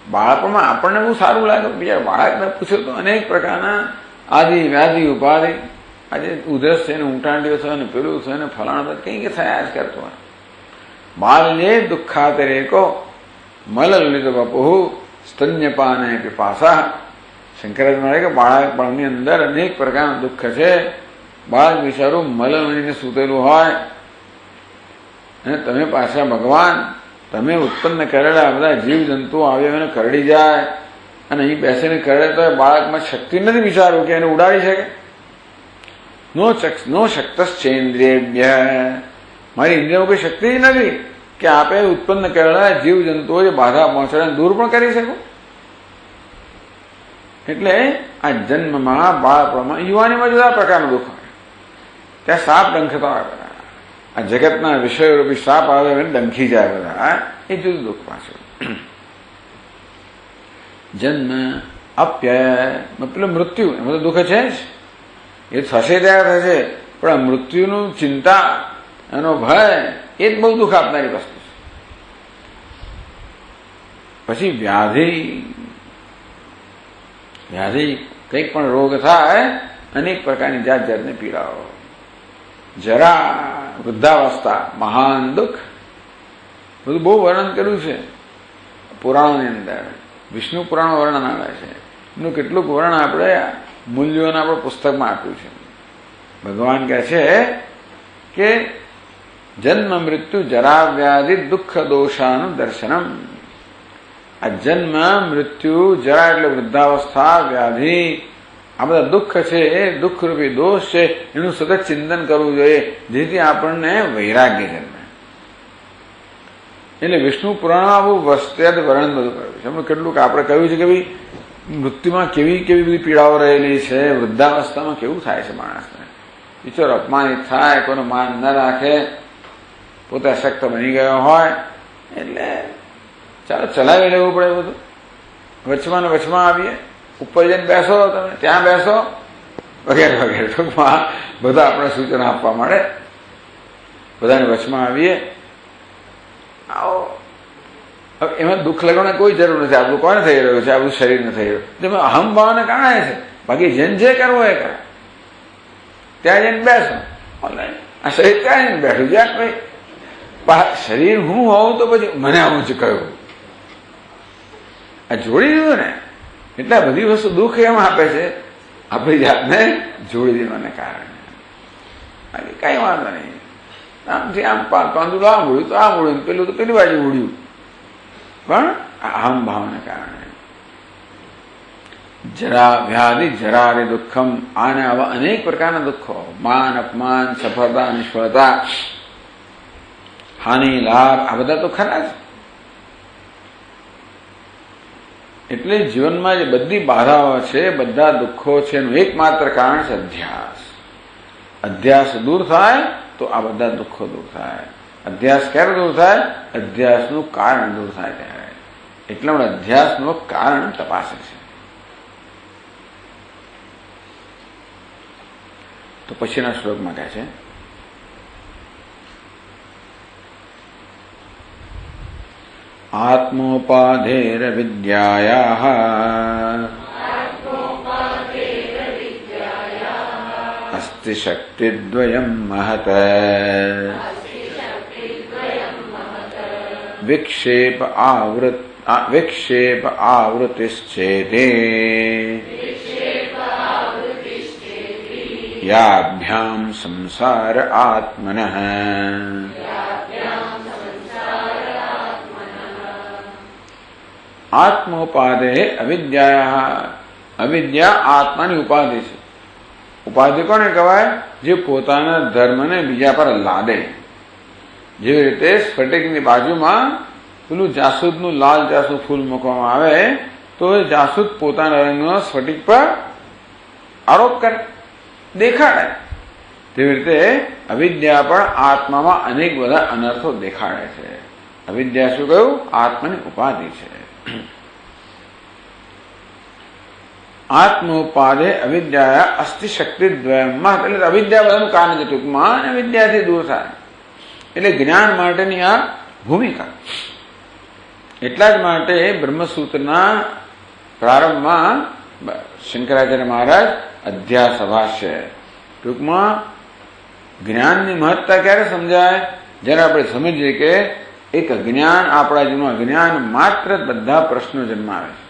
S1: બાળપણમાં આપણને બહુ સારું લાગે, બીજા બાળકને પૂછ્યું તો અનેક પ્રકારના આદિ વ્યાધિ ઉપાધિ. આજે ઉધરસ છે ને ઊંટાંડીઓ થયો ને પેલું થયો ને ફલાણું કંઈ કે થયા જ કરતો હોય. બાલ્યે દુઃખાતરેકો મલલિત વપુઃ સ્તન્યપાને પિપાસા. શંકરાચાર્ય મળે કે બાળકપણની અંદર અનેક પ્રકારનું દુઃખ છે. બાળક બિચારું મલમણીને સૂતેલું હોય અને તમે પાછા ભગવાન તમે ઉત્પન્ન કરેલા બધા જીવજંતુઓ આવ્યો એને કરડી જાય અને અહીં બેસીને કરે તો બાળકમાં શક્તિ નથી વિચારવું કે એને ઉડાડી શકે. નો શક્તશ્ચેન્દ્રિયેભ્ય. મારી ઇન્દ્રિયો કોઈ શક્તિ જ નથી કે આપે ઉત્પન્ન કરેલા જીવજંતુઓ જે બાધા પહોંચાડે દૂર પણ કરી શકો. એટલે આ જન્મમાં બાળપણમાં યુવાનીમાં જુદા પ્રકારનું દુઃખ હોય. ત્યાં સાપ ડંખતા હોય બધા. આ જગતના વિષયોરૂપી સાપ આવે અને ડંખી જાય બધા. એ જુદું દુઃખ પાછું. જન્મ અપ્યય મતલબ મૃત્યુ એમાં તો દુઃખ છે જ. એ થશે ત્યારે થશે પણ આ મૃત્યુનું ચિંતા એનો ભય એ જ બહુ દુઃખ આપનારી વસ્તુ છે. પછી વ્યાધિ કંઈક પણ રોગ થાય અનેક પ્રકારની જાત જાતની પીડાઓ. જરા વૃદ્ધાવસ્થા મહાન દુઃખ. બધું બહુ વર્ણન કર્યું છે પુરાણોની અંદર. વિષ્ણુ પુરાણ વર્ણન આવે છે. એનું કેટલુંક વર્ણન આપણે મૂલ્યોના આપણે પુસ્તકમાં આપ્યું છે. ભગવાન કહે છે કે જન્મ મૃત્યુ જરા વ્યાધિ દુઃખ દોષાનું દર્શનમ. આ જન્મ મૃત્યુ જરા એટલે વૃદ્ધાવસ્થા વ્યાધિ આ બધા દુઃખ છે એ દુઃખરૂપી દોષ છે. એનું સતત ચિંતન કરવું જોઈએ જેથી આપણને વૈરાગ્ય જન્મે. એટલે વિષ્ણુ પુરાણમાં આવું વસ્ત્યાદ વર્ણન બધું કર્યું છે. એમનું કેટલુંક આપણે કહ્યું છે કે ભાઈ મૃત્યુમાં કેવી કેવી બધી પીડાઓ રહેલી છે. વૃદ્ધાવસ્થામાં કેવું થાય છે માણસને. બિચારો અપમાનિત થાય, કોઈનું માન ન રાખે, પોતે અશક્ત બની ગયો હોય એટલે ચાલો ચલાવી લેવું પડે બધું. વચમાં ને વચમાં આવીએ, ઉપર જઈને બેસો તમે, ત્યાં બેસો વગેરે વગેરે. ટૂંકમાં બધા આપણે સૂચના આપવા મળે. બધાને વચમાં આવીએ. આવો હવે એમાં દુઃખ લગાવવાની કોઈ જરૂર નથી. આપણું કોને થઈ રહ્યું છે? આપણું શરીરને થઈ રહ્યું. જેમાં અહમ ભાવને કારણે છે. બાકી જેને જે કરવો એ કરે. ત્યાં જઈને બેસો. ઓનલાઈન આ શરીર ત્યાં જઈને બેઠું જ્યાં કોઈ શરીર હું હોઉં તો પછી મને આવું જ કહ્યું. આ જોડી દીધું ને એટલે બધી વસ્તુ દુઃખ એમ આપે છે આપણી જાતને જોડી દેવાને કારણે. બાકી કઈ વાંધો નહીં. આમથી આમ પાંદડું આમ ઉડ્યું તો આમ ઉડ્યું, પેલું તો પેલી બાજુ ઉડ્યું. પણ અહમ ભાવને કારણે જરા વ્યાધિ જરારે દુઃખમ. આને આવા અનેક પ્રકારના દુઃખો, માન અપમાન, સફળતા નિષ્ફળતા, હાનિ લાભ, આ બધા તો ખરા જ. એટલે જીવનમાં જે બધી બાધાઓ છે, બધા દુઃખો છે, એનું એકમાત્ર કારણ છે અધ્યાસ. અધ્યાસ દૂર થાય તો આ બધા દુઃખો દૂર થાય. અધ્યાસ ક્યારે દૂર થાય? અધ્યાસનું કારણ દૂર થાય ત્યારે. એટલે આપણે અધ્યાસનું કારણ તપાસે છે. તો પછીના શ્લોકમાં કહે છે આત્મોપાધેર વિદ્યાયાઃ અસ્તિ શક્તિદ્વયં મહત વિક્ષેપ આવૃતિશ્ચેતે યાભ્યામ સંસાર આત્મનઃ. આત્મોપાધે અવિદ્યા. અવિદ્યા આત્માની ઉપાધિ છે. ઉપાધિ કોને કહેવાય? જે પોતાના ધર્મને બીજા પર લાદે. જેવી રીતે સ્ફટિકની બાજુમાં પેલું જાસૂદનું લાલ જાસૂદ ફૂલ મૂકવામાં આવે તો એ જાસૂદ પોતાના રંગનો સ્ફટિક પર આરોપ કરે, દેખાડે. તેવી રીતે અવિદ્યા પણ આત્મામાં અનેક બધા અનર્થો દેખાડે છે. અવિદ્યા શું કહ્યું? આત્માની ઉપાધિ છે. આત્મોપાધે અવિદ્યા અસ્થિ શક્તિ દ્વયમાં. એટલે અવિદ્યા બધાનું કારણ છે ટૂંકમાં, અને વિદ્યાથી દૂર થાય. એટલે જ્ઞાન માટેની આ ભૂમિકા. એટલા જ માટે બ્રહ્મસૂત્રના પ્રારંભમાં શંકરાચાર્ય મહારાજ અધ્યાસ ભાષ્ય. ટૂંકમાં જ્ઞાનની મહત્તા ક્યારે સમજાય? જ્યારે આપણે સમજીએ કે એક અજ્ઞાન, આપણા જીવનમાં અજ્ઞાન માત્ર બધા પ્રશ્નો જન્માવે છે.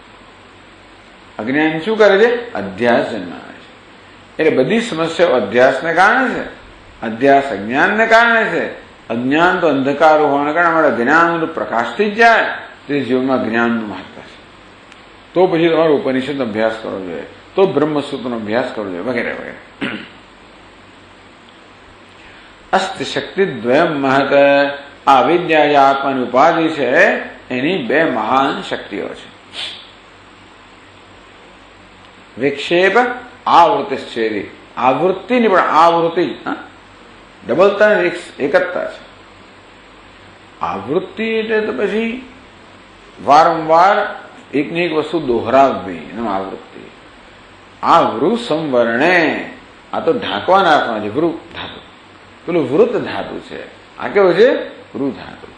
S1: અજ્ઞાન શું કરે છે? અધ્યાસ જન્માવે છે. એટલે બધી સમસ્યાઓ અધ્યાસને કારણે છે. અધ્યાસ અજ્ઞાનને કારણે છે. અજ્ઞાન તો અંધકાર હોવાને કારણે અમારા જ્ઞાનનું પ્રકાશથી જ જાય. તે જીવનમાં જ્ઞાનનું મહત્વ છે. તો પછી તમારો ઉપનિષદ અભ્યાસ કરવો જોઈએ, તો બ્રહ્મસૂત્રનો અભ્યાસ કરવો જોઈએ, વગેરે વગેરે. અસ્તિ શક્તિ દ્વયમ મહત. આ વિદ્યા જે આત્માની ઉપાધિ છે એની બે મહાન શક્તિઓ છે. વિક્ષેપ આવૃત્તિ છેદી. આવૃત્તિની પણ આવૃત્તિ ડબલતા એકતા છે. આવૃત્તિ એટલે તો પછી વારંવાર એકની એક વસ્તુ દોહરાવવી, એમ આવૃત્તિ. આ વૃ સંવરણે, આ તો ઢાંકવા નાખવા છે. વૃ ધાતુ, પેલું વૃત ધાતુ છે. આ કેવું છે? વૃ ધાતુ.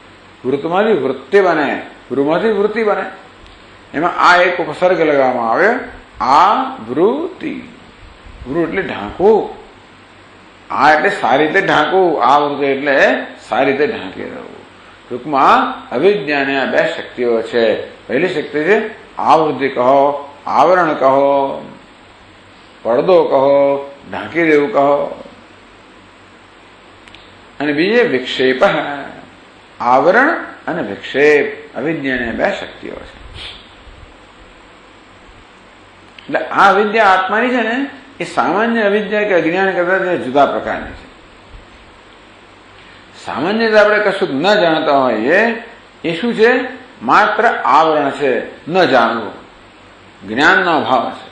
S1: વૃતમાંથી વૃત્તિ બને, વૃમાંથી વૃત્તિ બને. એમાં આ એક ઉપસર્ગ લગાવવામાં આવે, આ વૃત્તિ. વૃ એટલે ઢાંકવું, આ એટલે સારી રીતે ઢાંકવું, આ વૃત્તિ એટલે સારી રીતે ઢાંકી દેવું. ટૂંકમાં અવિદ્યાને આ બે શક્તિઓ છે. પહેલી શક્તિ છે આવૃત્તિ કહો, આવરણ કહો, પડદો કહો, ઢાંકી દેવું કહો. અને બીજે વિક્ષેપ. આવરણ અને વિક્ષેપ, અવિદ્યાને બે શક્તિઓ છે. એટલે આ અવિદ્યા આત્માની છે ને, એ સામાન્ય અવિદ્યા કે અજ્ઞાન કરતા જુદા પ્રકારની છે. સામાન્ય રીતે આપણે કશું ન જાણતા હોઈએ એ શું છે? માત્ર આવરણ છે, ન જાણવું, જ્ઞાનનો અભાવ છે.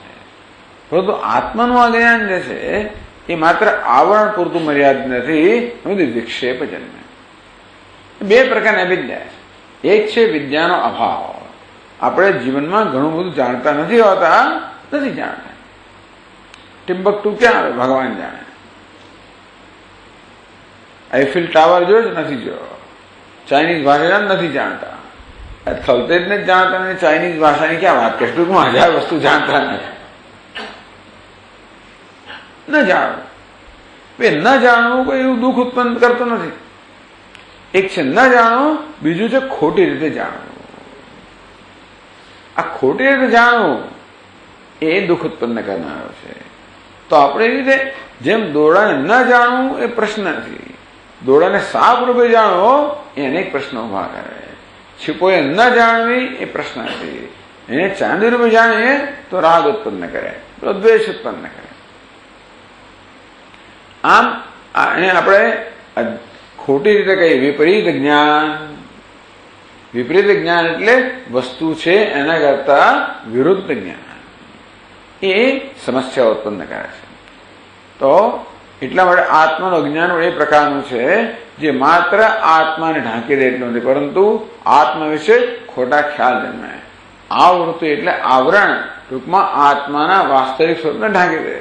S1: પરંતુ આત્માનું આ જ્ઞાન જે છે એ માત્ર આવરણ પૂરતું મર્યાદિત નથી, બધું વિક્ષેપ જન્મે. બે પ્રકારની અવિદ્યા છે. એક છે વિદ્યાનો અભાવ. આપણે જીવનમાં ઘણું બધું જાણતા નથી હોતા, નથી જાણતા. ટિમ્બકટુ ક્યાં આવે? ભગવાન જાણે. આઈફિલ ટાવર જોયો છે? નથી જોયો. ચાઇનીઝ ભાષા નથી જાણતા. થલતેજને જ જાણતા નથી, ચાઇનીઝ ભાષાની ક્યાં વાત કરીશ? ટૂંકમાં 1000 વસ્તુ જાણતા નથી. ન જાણવું, ન જાણવું કોઈ એવું દુઃખ ઉત્પન્ન કરતું નથી. એક છે ન જાણવું, બીજું છે ખોટી રીતે જાણવું. આ ખોટી રીતે જાણવું એ દુઃખ ઉત્પન્ન કરનારો છે. તો આપણે એવી રીતે જેમ દોરડાને ન જાણવું એ પ્રશ્ન નથી, દોરડાને સાપ રૂપે જાણવો એ અનેક પ્રશ્નો ઉભા કરે. છીપોએ ન જાણવી એ પ્રશ્ન નથી, એને ચાંદી રૂપે જાણીએ તો રાગ ઉત્પન્ન કરે, તો દ્વેષ ઉત્પન્ન કરે. આમ એને આપણે ખોટી રીતે કહીએ વિપરીત જ્ઞાન. વિપરીત જ્ઞાન એટલે વસ્તુ છે એના કરતા વિરુદ્ધ જ્ઞાન, એ સમસ્યા ઉત્પન્ન કરે છે. તો એટલા માટે આત્માનું અજ્ઞાન એ પ્રકારનું છે જે માત્ર આત્માને ઢાંકી દે એટલું નથી, પરંતુ આત્મા વિશે ખોટા ખ્યાલ જન્મે. આવૃત્તિ એટલે આવરણ, ટૂંકમાં આત્માના વાસ્તવિક સ્વરૂપને ઢાંકી દે.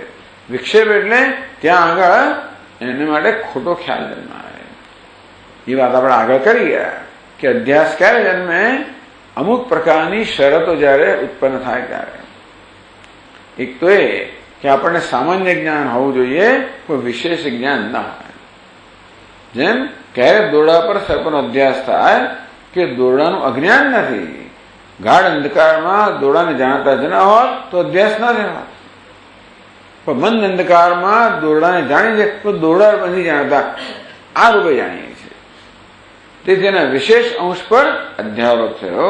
S1: વિક્ષેપ એટલે ત્યાં આગળ એને માટે ખોટો ખ્યાલ જન્માવે. એ વાત આપણે આગળ કરી ગયા કે અધ્યાસ ક્યારે જન્મે? અમુક પ્રકારની શરતો જયારે ઉત્પન્ન થાય ત્યારે. એક તો એ કે આપણને સામાન્ય જ્ઞાન હોવું જોઈએ, કોઈ વિશેષ જ્ઞાન ના હોય. જેમ ક્યારે દોરડા પર સર્પનો અધ્યાસ થાય કે દોરડાનું અજ્ઞાન નથી, ગાઢ અંધકારમાં દોરડાને જાણતા જ ના હોત તો અધ્યાસ ના રહેવા. પણ મંદ અંધકારમાં દોરડાને જાણી છે તો દોરડા નથી જાણતા, આ રૂપે જાણીએ છીએ. તેથી એના વિશેષ અંશ પર અધ્યારોપ થયો.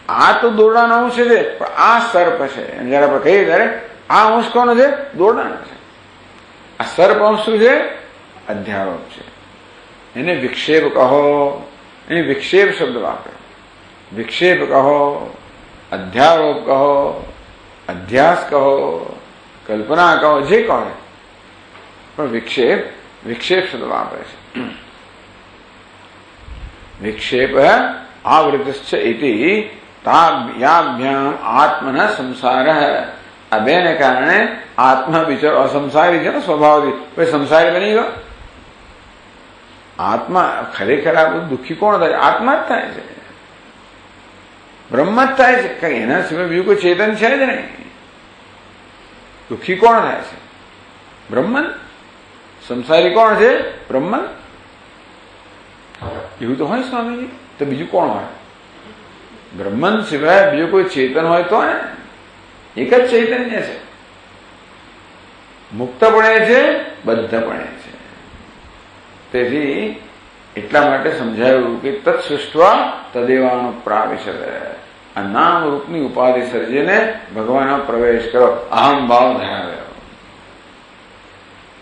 S1: આ તો દોરડાનો અંશ છે, પણ આ સર્પ છે. જયારે આપણે કહીએ ત્યારે આ અંશ કોનો છે? દોરડાનો છે. આ સર્પ અંશ શું છે? અધ્યારોપ છે. એને વિક્ષેપ કહો, એને વિક્ષેપ શબ્દ વાપરો. વિક્ષેપ કહો, અધ્યારોપ કહો, અધ્યાસ કહો, કલ્પના કહો, જે કહો, પણ વિક્ષેપ વિક્ષેપ શબ્દ વાપરે છે. વિક્ષેપ આવૃત્તિશ્ચ ઇતિ તાભ્યામ આત્મના સંસાર. આ બેને કારણે આત્મા બિચારો અસંસારી છે ને સ્વભાવથી, કોઈ સંસારી બની ગયો. આત્મા ખરેખર આ બધું દુઃખી કોણ થાય? આત્મા જ થાય છે, બ્રહ્મ જ થાય છે. કઈ એના સિવાય બીજું કોઈ ચેતન છે જ નહીં. દુઃખી કોણ થાય છે? બ્રહ્મન. સંસારી કોણ છે? બ્રહ્મન. એવું તો હોય સ્વામીજી? તો બીજું કોણ હોય? બ્રહ્મન સિવાય બીજું કોઈ ચેતન હોય તો ને? એક જ ચૈતન્ય છે, મુક્તપણે છે, બદ્ધપણે છે. તેથી એટલા માટે સમજાયું કે તત્સૃષ્ટવા તદેવાનો પ્રાવિશતે. આ નામ રૂપની ઉપાધિ સર્જીને ભગવાનનો પ્રવેશ કરો, અહમ ભાવ ધરાવ્યો.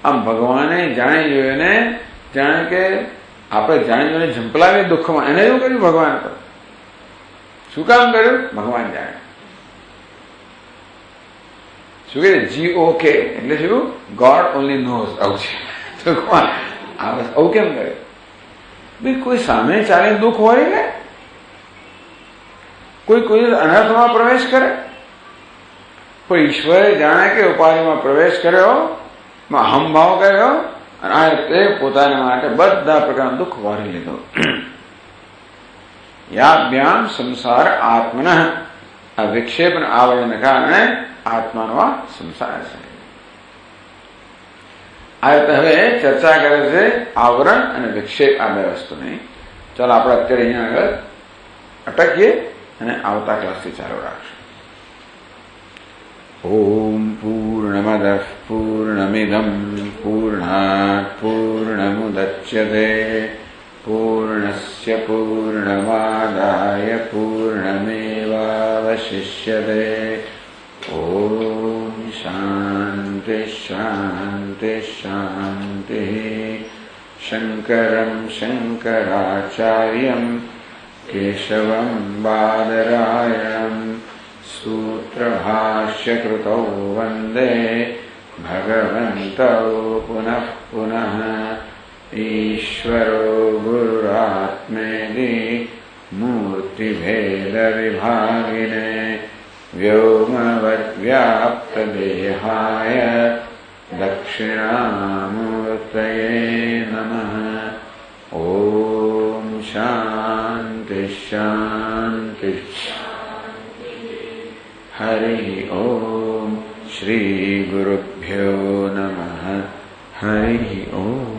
S1: આમ ભગવાને જાણી જોઈને, જાણે કે આપણે જાણી જોઈને ઝંપલાવીએ દુઃખમાં, એને એવું કર્યું ભગવાન પર. શું કામ કર્યું? ભગવાન જાણે. શું કે GOK એટલે શું? God only knows. આવું છે. તો આવું કેમ કર્યું? ભાઈ કોઈ સામે ચાલે દુઃખ હોય કે કોઈ અનર્થમાં પ્રવેશ કરે? પણ ઈશ્વરે જાણે કે ઉપાધિમાં પ્રવેશ કર્યો, અહમભાવ કર્યો, અને આ રીતે પોતાના માટે બધા પ્રકારના દુઃખ વારી લીધો. યાભ્યામ સંસાર આત્મન. આ વિક્ષેપ અને આવરણને કારણે આત્માનો આ સંસાર છે. આ રીતે હવે ચર્ચા કરે છે આવરણ અને વિક્ષેપ, આ બે વસ્તુની. ચાલો આપણે અત્યારે અહીંયા આગળ અટકીએ અને આવતા ક્લાસથી ચાલુ રાખશું. ઓમ પૂર્ણમદ પૂર્ણમિદમ પૂર્ણાત પૂર્ણમુદચ્યતે પૂર્ણસ્ય પૂર્ણમાદાય પૂર્ણમેવાવશિષ્યતે. ઓમ શાંતિ શાંતિ શાંતિ. શંકરં શંકરાચાર્યં કેશવં બાદરાયણં સૂત્રભાષ્યકૃતૌ વંદે ભગવन्तૌ પુનઃ પુનઃ. ઈશ્વરો ગુરુરાત્મેતિ મૂર્તિભેદવિભાગિને વ્યોમવદ્વ્યાપ્તદેહાય દક્ષિણામૂર્તયે નમઃ. ઓમ શાંતિ શાંતિ. હરિ ઓમ. શ્રી ગુરુભ્યો નમઃ. હરિ ઓમ.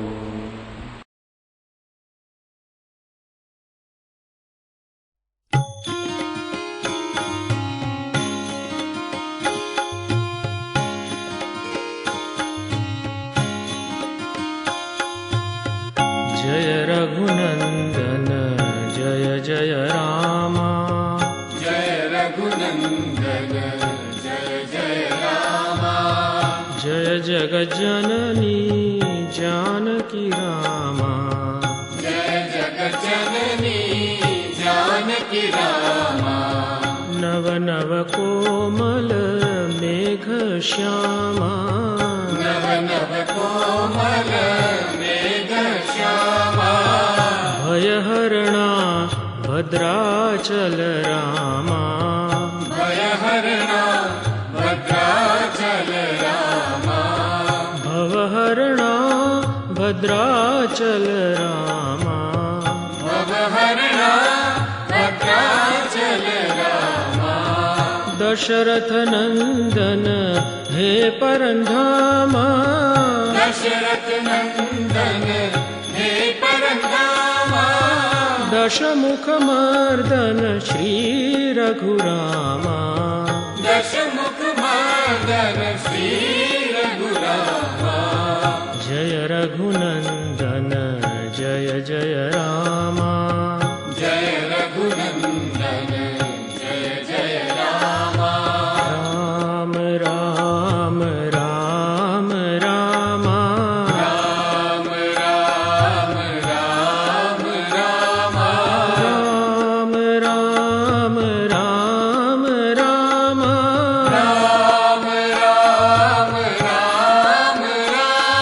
S2: जय रघुनंदन जय जय रामा.
S3: जय रघुनंदन जय जय रामा.
S2: जय जगज्जननी जानकी रामा.
S3: जय जगज्जननी जानकी रामा.
S2: नव नव कोमल मेघ श्यामा.
S3: नव नव कोमल मेघ श्यामा.
S2: भयहरणा भद्राचल रामा.
S3: भयहरणा भद्राचल रामा.
S2: भवहरणा भद्राचल रामा.
S3: भवहरणा भद्राचल रामा.
S2: दशरथ नंदन हे परंधामा.
S3: दशरथ नंदन हे परंधामा.
S2: दशमुख मर्दन श्री रघुरामा.
S3: दशमुख मर्दन श्री रघुरामा.
S2: जय रघुनंदन जय जय रामा.
S3: जय रघुनंदन जय जय रामा.
S2: राम राम राम रामा.
S3: राम राम राम रामा.
S2: राम राम राम रामा.
S3: राम राम राम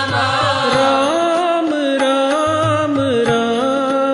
S3: रामा.
S2: राम राम राम